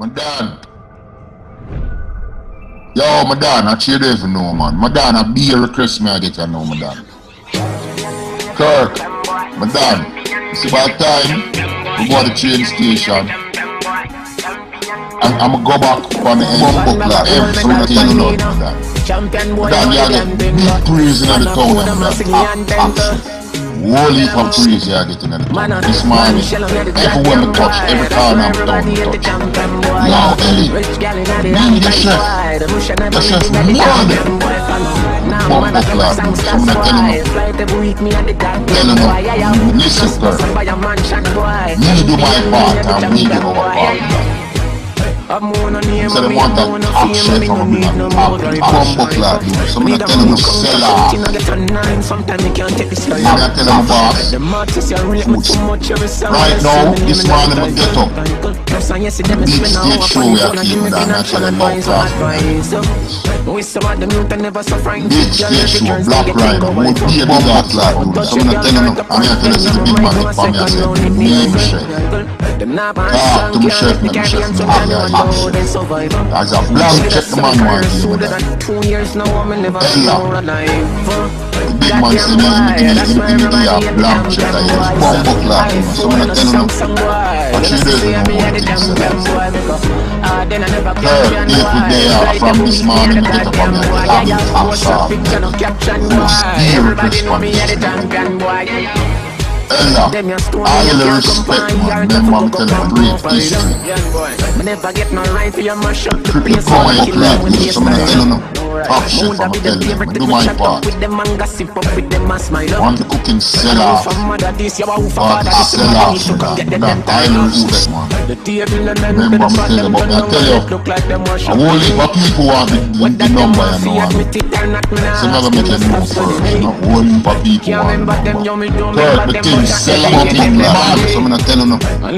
Madan. Yo, Madan, I cheer there for no man. Madan, I be a request me I get you know, Madan. Kirk, Madan, it's about time we go to the train station. And I'm go back on the end book like him, so I'm tell you know, Madan. Madan, you get big praise in the town, Madan. Whole heap of praise you are getting in the town. This morning, everywhere we touch, every corner I'm down we touch. Yo, Ellie, me the chef morning. Bump up lad, so I'm not telling you, listen girl, me do my part and we do our part. So they want that top chef from me, top bump lad, so I'm not telling you sell off. I'm not telling you boss, right now, this morning I get up. Big stage show we are keeping that naturally low class. Big stage show, Black Rhino, won't be a big art lad, so I'm not telling you, I'm here to listen to the big man that for me I say, me and Michelle. Talk to Michelle, and Michelle, as a blank check the man one game with that. Ella, the big man say me a blank check that he was bumbo clad. So I'm not telling him, but she doesn't know what things to them. Girl, if we there from this morning, we get up on the top shop. Who's here responding? Ella, all the respect man, them man tell them great history. Triple come up like this, so I'm not telling them. Top chef, I'm telling them, I do my part. Want the cooking sell off, but sell off, so that I respect man. Remember I'm telling them, but I tell you, a whole heap of people want the number you know. So never make it move first, you know, a whole heap of people want the number. Kirk, the thing sell out in the man, so I'm not telling them. People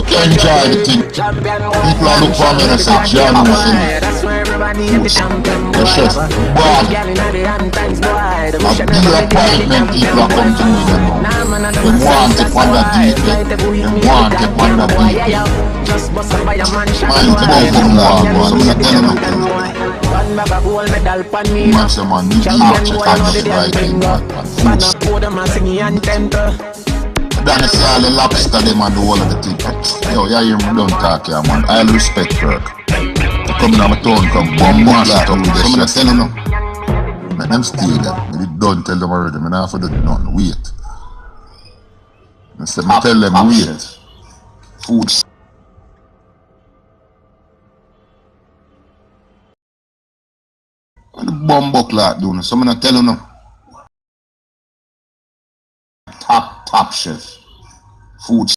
can enjoy the thing. People are look for me and say, John, the chef, Bob, a big appointment people are coming to me now. They want to find a deep, they want to find a deep. Mind to go from now, so I'm not telling them. Man say man, you can't check out the right thing, Danny say all the lobster them and the whole of the thing. Yo, you hear me don't talk here man, I'll respect Kirk. To come down my town, come bombard that up with the chef. So I'm not telling them. Let them stay there. I don't tell them already, I don't have to do nothing, wait. I said, I tell them wait. Food. What the bumbuck like doing? So I'm not telling them. Top chef. Food.